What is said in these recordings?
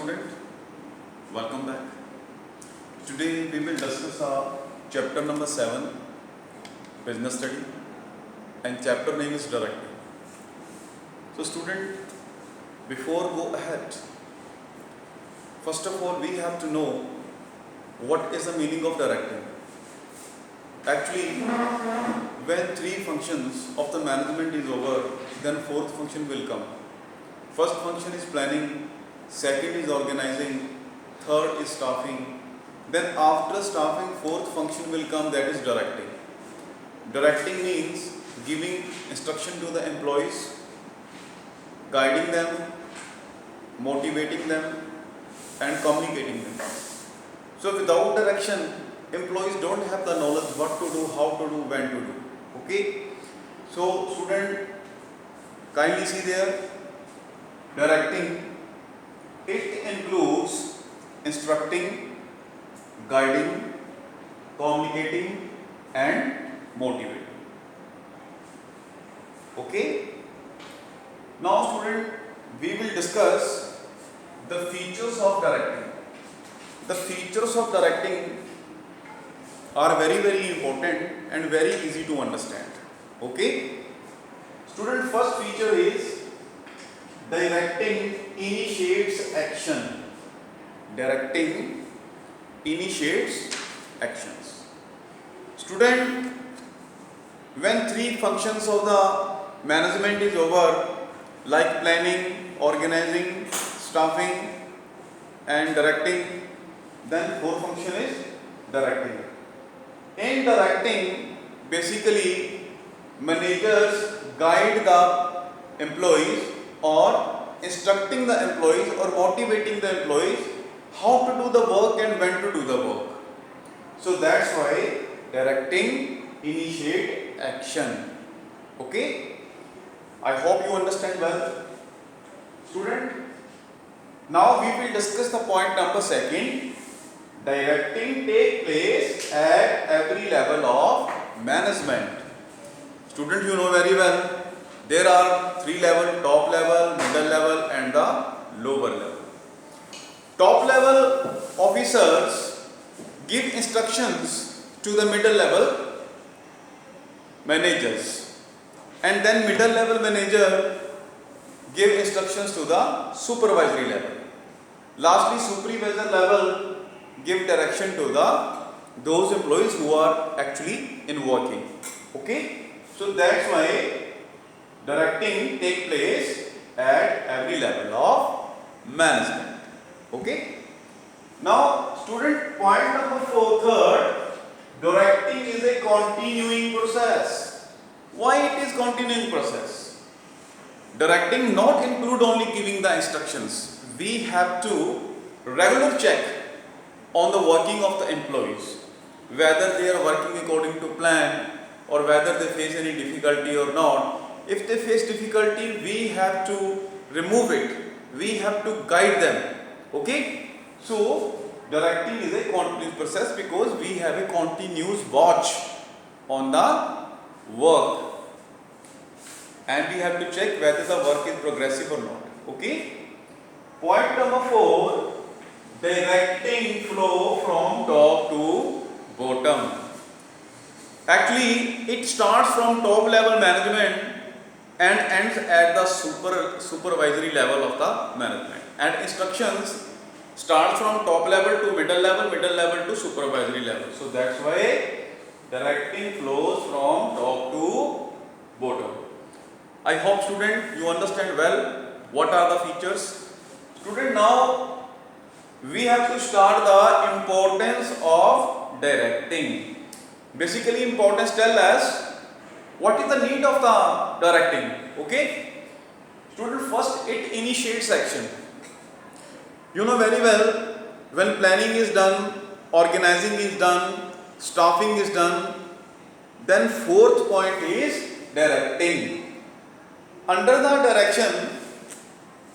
student, welcome back. Today we will discuss chapter number 7, business study, and chapter name is directing. So student, before go ahead, first of all we have to know what is the meaning of directing. Actually, when three functions of the management is over, then fourth function will come. First function is planning, second is organizing, third is staffing. Then after staffing, fourth function will come, that is directing. Directing means giving instruction to the employees, guiding them, motivating them, and communicating them. So without direction, employees don't have the knowledge what to do, how to do, when to do. Okay? So student, kindly see there, directing, it includes instructing, guiding, communicating, and motivating. Okay? Now student, we will discuss the features of directing. The features of directing are very important and very easy to understand. Okay? Student, first feature is directing initiates action. Directing initiates actions. Student, when three functions of the management is over, like planning, organizing, staffing, and directing, then fourth function is directing. In directing, basically managers guide the employees or instructing the employees or motivating the employees how to do the work and when to do the work. So that's why directing initiate action. Okay? I hope you understand well. Student, now we will discuss the point number second. Directing take place at every level of management. Student, you know very well, there are three levels: top level, middle level, and the lower level. Top level officers give instructions to the middle level managers, and then middle level manager give instructions to the supervisory level. Lastly, supervisor level give direction to those employees who are actually in working. Okay? So that's why directing take place at every level of management. Okay? Now student, point number 4, third, directing is a continuing process. Why it is continuing process? Directing not include only giving the instructions. We have to regular check on the working of the employees, whether they are working according to plan or whether they face any difficulty or not. If they face difficulty, we have to remove it. We have to guide them. Okay? So, directing is a continuous process because we have a continuous watch on the work. And we have to check whether the work is progressive or not. Okay? Point number 4. Directing flow from top to bottom. Actually, it starts from top level management and ends at the supervisory level of the management. And instructions start from top level to middle level to supervisory level. So that's why directing flows from top to bottom. I hope student you understand well what are the features. Student, now we have to start the importance of directing. Basically, importance tell us what is the need of the directing. Okay? Student, first it initiates action. You know very well, when planning is done, organizing is done, staffing is done, then fourth point is directing. Under the direction,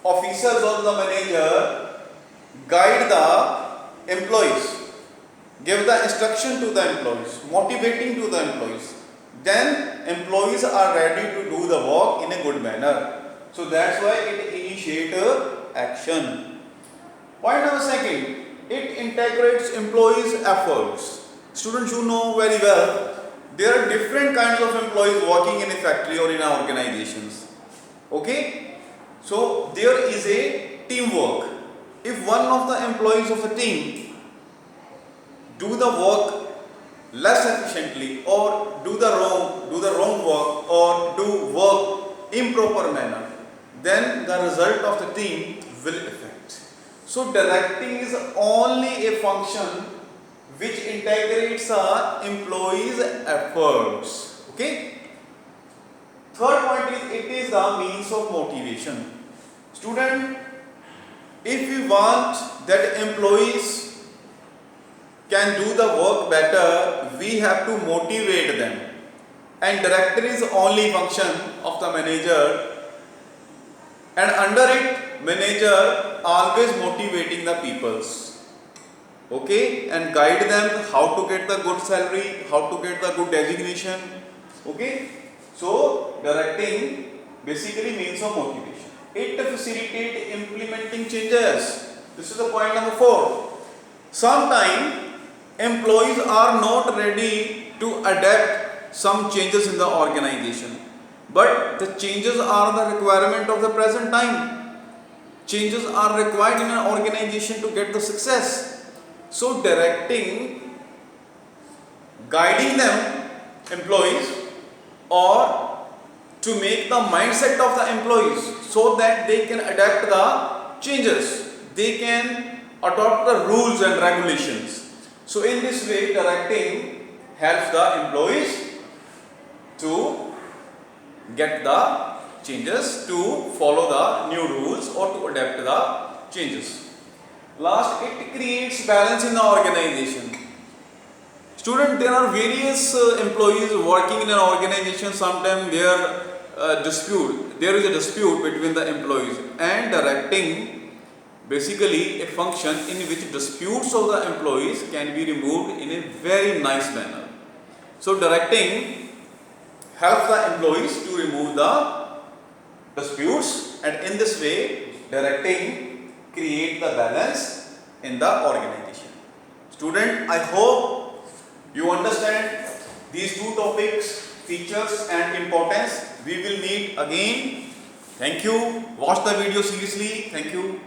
officers or the manager guide the employees, give the instruction to the employees, motivating to the employees. Then employees are ready to do the work in a good manner. So that's why it initiates action. Point number second, it integrates employees' efforts. Students, you know very well, there are different kinds of employees working in a factory or in our organizations. Okay? So, there is a teamwork. If one of the employees of the team do the work less efficiently or do the wrong work or do work improper manner, then the result of the team will affect. So directing is only a function which integrates our employees' efforts. Okay. Third point is it is the means of motivation. Student, if we want that employees can do the work better, we have to motivate them. And director is only function of the manager, and under it manager always motivating the peoples, okay, and guide them how to get the good salary, how to get the good designation. Okay, so directing basically means of motivation. It facilitates implementing changes. This is the point number 4. Sometimes employees are not ready to adapt some changes in the organization, but the changes are the requirement of the present time. Changes are required in an organization to get the success. So directing, guiding them, employees, or to make the mindset of the employees so that they can adapt the changes, they can adopt the rules and regulations. So in this way, directing helps the employees to get the changes, to follow the new rules or to adapt the changes. Last, it creates balance in the organization. Student, there are various employees working in an organization. Sometimes there is a dispute between the employees, and directing basically a function in which disputes of the employees can be removed in a very nice manner. So directing helps the employees to remove the disputes, and in this way directing create the balance in the organization. Student, I hope you understand these two topics, features and importance. We will meet again. Thank you. Watch the video seriously. Thank you.